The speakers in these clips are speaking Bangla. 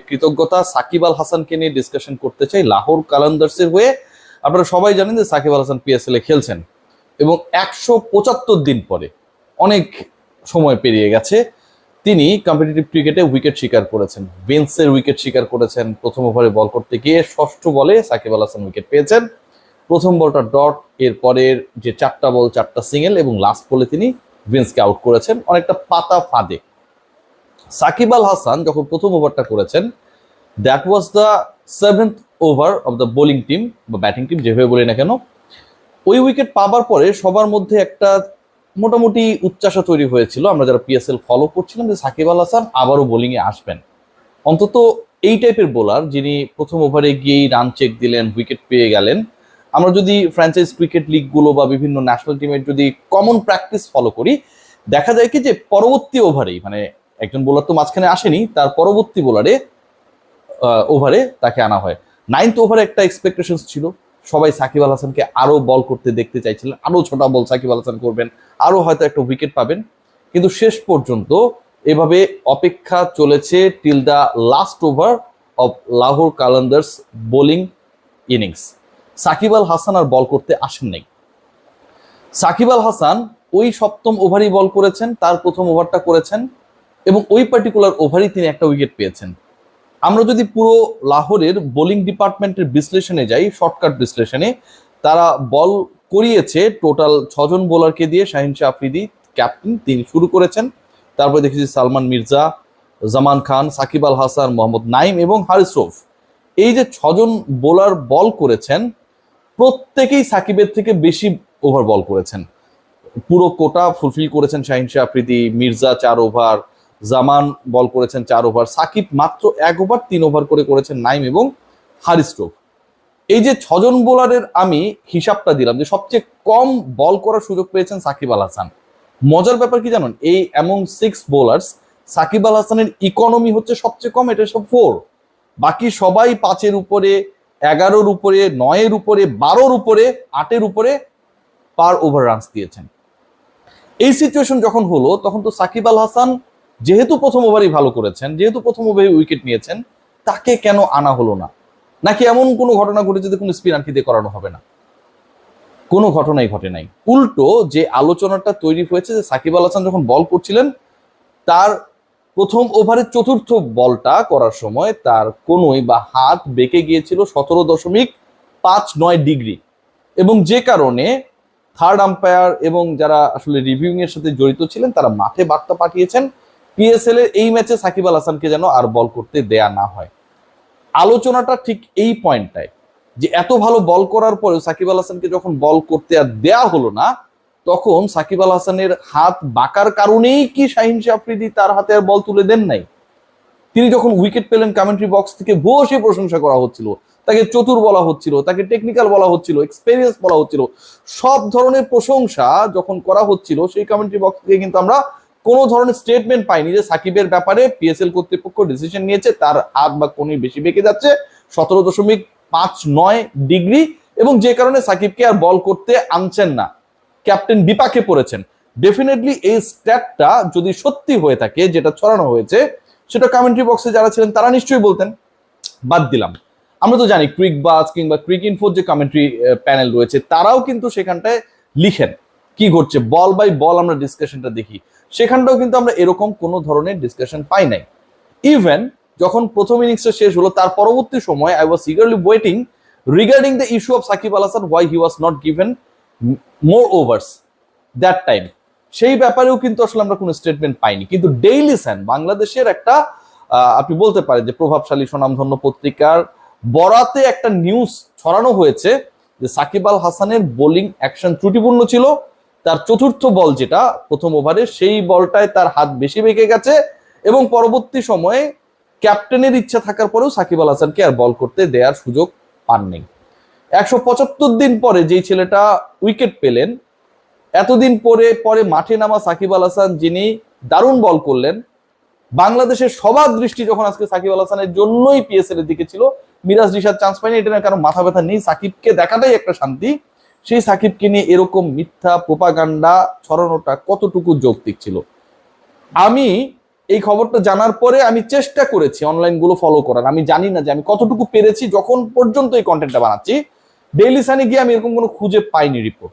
কৃতজ্ঞতা সাকিব আল হাসানকে নিয়ে ডিসকাশন করতে চাই লাহোর কালান্দার্সের হয়ে। আপনারা সবাই জানেন যে সাকিব আল হাসান পিএসএল এ খেলছেন এবং 175 দিন পরে, অনেক সময় পেরিয়ে গেছে, তিনি কম্পিটিটিভ ক্রিকেটে উইকেট শিকার করেছেন। বেন্সের উইকেট শিকার করেছেন। প্রথম ওভারে বল করতে গিয়ে ষষ্ঠ বলে সাকিব আল হাসান উইকেট পেয়েছেন। প্রথম বলটা ডট, এর পরের যে 4টা বল 4টা সিঙ্গেল এবং লাস্ট বলে তিনি বেন্সকে আউট করেছেন অনেকটা পাতা ফাঁদে। সাকিব আল হাসান যখন প্রথম ওভারটা করেছেন, that was the 7th over of the bowling team বা ব্যাটিং টিম, যেভাবে বলি না কেন। ওই উইকেট পাবার পরে সবার মধ্যে একটা মোটামুটি উচ্চাসা তৈরি হয়েছিল, আমরা যারা পিএসএল ফলো করছিলাম, যে সাকিব আল হাসান আবারও বোলিংয়ে আসবেন। অন্তত এই টাইপের বোলার যিনি প্রথম ওভারে গিয়েই রান চেক দিলেন, উইকেট পেয়ে গেলেন। আমরা যদি ফ্র্যাঞ্চাইজ ক্রিকেট লিগগুলো বা বিভিন্ন ন্যাশনাল টিমের যদি কমন প্র্যাকটিস ফলো করি, দেখা যায় কি যে পরবর্তী ওভারেই, মানে একজন বোলার তো মাঝখানে আসেনি, তার পরবর্তী ওভারে তাকে আনা হয়। 9th ওভারে একটা এক্সপেকটেশন ছিল, সবাই সাকিব আল হাসানকে আরো বল করতে দেখতে চাইছিলেন, আরো ছোটা বল সাকিব আল হাসান করবেন, আরো হয়তো একটা উইকেট পাবেন। কিন্তু শেষ পর্যন্ত এভাবে অপেক্ষা চলেছে till the last over of Lahore Qalandars bowling innings. Shakib Al Hasan আর বল করতে আসেন নাই। সাকিব আল হাসান ওই 7ম ওভারই বল করেছেন, তার প্রথম ওভারটা করেছেন এবং ওই পার্টিকুলার ওভারই তিনি একটা উইকেট পেয়েছেন। আমরা যদি পুরো লাহোরের বোলিং ডিপার্টমেন্টের বিশ্লেষণে যাই, শর্টকাট বিশ্লেষণে, তারা বল করিয়েছে টোটাল 6 জন বোলারকে দিয়ে। শাহিন শাহ আফ্রিদি ক্যাপ্টেন, তিনি শুরু করেছেন। তারপরে দেখেছি সালমান মির্জা, জামান খান, সাকিব আল হাসান, মোহাম্মদ নাইম এবং হারিস রৌফ। এই যে 6 জন বোলার বল করেছেন, প্রত্যেকেই সাকিবের থেকে বেশি ওভার বল করেছেন। পুরো কোটা ফুলফিল করেছেন শাহিন শাহ আফ্রিদি। মির্জা 4 ওভার, জামান বল করেছেন 4 ওভার, সাকিব মাত্র 1 ওভার 3 ওভার করে করেছেন নাইম এবং হারিস রৌফ। এই যে 6 জন বোলারের আমি হিসাবটা দিলাম, যে সবচেয়ে কম বল করার সুযোগ পেয়েছেন সাকিব আল হাসান। মজার ব্যাপার কি জানেন, এই অ্যামং 6 বোলার্স সাকিব আল হাসানের ইকোনমি হচ্ছে সবচেয়ে কম, এটা সব 4। বাকি সবাই 5-এর উপরে, 11-এর উপরে, 9-এর উপরে, 12-এর উপরে, 8-এর উপরে পার ওভার রানস দিয়েছেন। এই সিচুয়েশন যখন হলো, তখন তো সাকিব আল হাসান যেহেতু প্রথম ওভারই ভালো করেছেন, যেহেতু প্রথম ওভারে উইকেট নিয়েছেন, তাকে কেন আনা হলো না? নাকি এমন কোনো ঘটনা ঘটেছে যে কোনো স্পিনারকে দিয়ে করানো হবে না? কোনো ঘটনাই ঘটে নাই। উল্টো যে আলোচনাটা তৈরি হয়েছে, যে সাকিব আল হাসান যখন বল করছিলেন, তার প্রথম ওভারের 4র্থ বলটা করার সময় তার কোনোই বা হাত বেঁকে গিয়েছিল 17.59 ডিগ্রি, এবং যে কারণে থার্ড আম্পায়ার এবং যারা আসলে রিভিউইং এর সাথে জড়িত ছিলেন, তারা মাঠে বার্তা পাঠিয়েছেন পিএসএল এর এই ম্যাচে সাকিব আল হাসানকে যেন আর বল করতে দেয়া না হয়। আলোচনাটা ঠিক এই পয়েন্টটায়, যে এত ভালো বল করার পরেও সাকিব আল হাসানকে যখন বল করতে আর দেয়া হলো না, তখন সাকিব আল হাসানের হাত বাঁকার কারণেই কি শাহিন শাহ আফ্রিদি তার হাতে আর বল তুলে দেন নাই? তিনি যখন উইকেট পেলেন, কমেন্ট্রি বক্স থেকে বসে প্রশংসা করা হচ্ছিল, তাকে চতুর বলা হচ্ছিল, তাকে টেকনিক্যাল বলা হচ্ছিল, এক্সপেরিয়েন্স বলা হচ্ছিল, সব ধরনের প্রশংসা যখন করা হচ্ছিল, সেই কমেন্ট্রি বক্স থেকে কিন্তু আমরা কোনো ধরনের স্টেটমেন্ট পাইনি যে সাকিবের ব্যাপারে পিএসএল কর্তৃপক্ষ ডিসিশন নিয়েছে তার হাত বা কোনি বেশি বেঁকে যাচ্ছে 17.59 ডিগ্রি, এবং যে কারণে সাকিবকে আর বল করতে আনছেন না, ক্যাপ্টেন বিপাকে পড়েছেন। ডেফিনেটলি এই স্ট্যাটটা যদি সত্যি হয়ে থাকে, যেটা ছড়ানো হয়েছে, সেটা কমেন্ট্রি বক্সে যারা ছিলেন তারা নিশ্চয়ই বলতেন। বাদ দিলাম, আমরা তো জানি ক্রিক বাজ কিংবা ক্রিক ইনফোর যে কমেন্ট্রি প্যানেল রয়েছে, তারাও কিন্তু সেখানটায় লিখেন কি ঘটছে, বল বাই বল আমরা ডিসকাশনটা দেখি। সেখানটাও কিন্তু আমরা এরকম কোনো ধরনের ডিসকাশন পাই নাই। ইভেন যখন প্রথম ইনিংসটা শেষ হলো, তার পরবর্তী সময় I was eagerly waiting regarding the issue of Shakib Al Hasan, why he was not given more overs that time. সেই ব্যাপারেও কিন্তু আসলে আমরা কোনো স্টেটমেন্ট পাইনি। কিন্তু ডেইলি সান, বাংলাদেশের একটা আপনি বলতে পারেন যে প্রভাবশালী স্বনামধন্য পত্রিকার বরাতে একটা নিউজ ছড়ানো হয়েছে যে সাকিব আল হাসানের বোলিং অ্যাকশন ত্রুটিপূর্ণ ছিল। তার 4র্থ বল যেটা প্রথম ওভারে, সেই বলটায় তার হাত বেশি বেঁকে গেছে, এবং পরবর্তী সময়ে ক্যাপ্টেনের ইচ্ছা থাকার পরেও সাকিব আল হাসানকে আর বল করতে দেওয়ার সুযোগ পাননি। 175 দিন পরে যেই ছেলেটা উইকেট পেলেন, এতদিন পরে মাঠে নামা সাকিব আল হাসান, যিনি দারুণ বল করলেন, বাংলাদেশের সবার দৃষ্টি যখন আজকে সাকিব আল হাসানের জন্যই পিএসএল এর দিকে ছিল, মিরাজ রিশাদ চান্স পায়নি, এটা না কারণ মাথা ব্যথা নেই, সাকিবকে দেখাটাই একটা শান্তি। সেই সাকিবকে নিয়ে এরকম মিথ্যা প্রোপাগান্ডা ছড়ানোটা কতটুকু যৌক্তিক ছিল? আমি এই খবরটা জানার পরে আমি চেষ্টা করেছি অনলাইন গুলো ফলো করার। আমি জানি না যে আমি কতটুকু পেরেছি, যখন পর্যন্ত এই কন্টেন্টটা বানাচ্ছি ডেইলি সানে গিয়ে আমি এরকম কোনো খুঁজে পাইনি রিপোর্ট।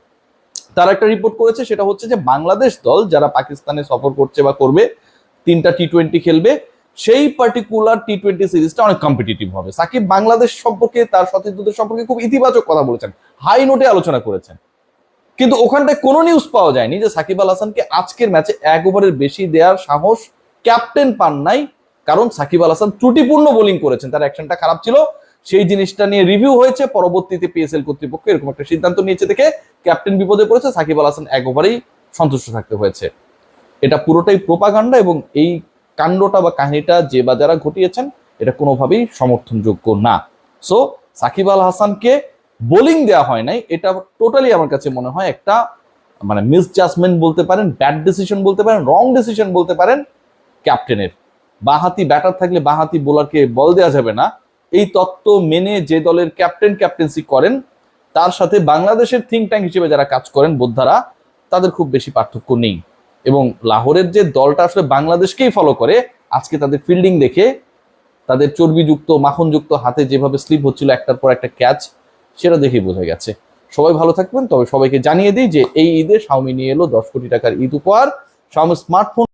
তারা একটা রিপোর্ট করেছে, সেটা হচ্ছে যে বাংলাদেশ দল যারা পাকিস্তানে সফর করছে বা করবে, 3টা টি-20 খেলবে, সেই পার্টিকুলার টি-20 সিরিজটা অনেক কম্পিটিটিভ হবে। সাকিব বাংলাদেশ সম্পর্কে, তার সতীর্থদের সম্পর্কে খুব ইতিবাচক কথা বলেছেন, হাই নোটে আলোচনা করেছেন, কিন্তু ওখানটায় কোনো নিউজ পাওয়া যায়নি যে সাকিব আল হাসানকে আজকের ম্যাচে 1 ওভারের বেশি দেওয়ার সাহস ক্যাপ্টেন পান নাই, কারণ সাকিব আল হাসান ত্রুটিপূর্ণ বোলিং করেছেন, তার অ্যাকশনটা খারাপ ছিল। সেই জিনিসটা নিয়ে রিভিউ হয়েছে, পরবর্তীতে পিএসএল কর্তৃপক্ষ এরকম একটা সিদ্ধান্ত নিয়েছে দেখে ক্যাপ্টেন বিপদে পড়েছে, সাকিব আল হাসান 1 ওভারেই সন্তুষ্ট থাকতে হয়েছে। এটা পুরোটাই প্রোপাগান্ডা, এবং এই কাণ্ডটা বা কাহিনীটা যে বা যারা ঘটিয়েছেন এটা কোনোভাবেই সমর্থনযোগ্য না। সো সাকিব আল হাসানকে বোলিং দেওয়া হয় নাই, এটা টোটালি আমার কাছে মনে হয় একটা মানে মিসজাজমেন্ট বলতে পারেন, ব্যাড ডিসিশন বলতে পারেন, রং ডিসিশন বলতে পারেন ক্যাপ্টেনের। বাঁহাতি ব্যাটার থাকলে বাঁহাতি বোলারকে বল দেওয়া যাবে না, এই তত্ত্ব মেনে যে দলের ক্যাপ্টেন্সি করেন তার সাথে বাংলাদেশের থিঙ্ক ট্যাঙ্ক হিসেবে যারা কাজ করেন বোদ্ধারা, তাদের খুব বেশি পার্থক্য নেই। এবং লাহোরের যে দলটা আসলে বাংলাদেশকেই ফলো করে, আজকে তাদের ফিল্ডিং দেখে, তাদের চর্বিযুক্ত মাখনযুক্ত হাতে যেভাবে স্লিপ হচ্ছিল একটার পর একটা ক্যাচ, সেটা দেখেই বোঝা গেছে। সবাই ভালো থাকবেন। তবে সবাইকে জানিয়ে দিই যে এই ঈদে শাওমি নিয়ে এলো 10 কোটি টাকার ঈদ উপহার। Xiaomi smartphone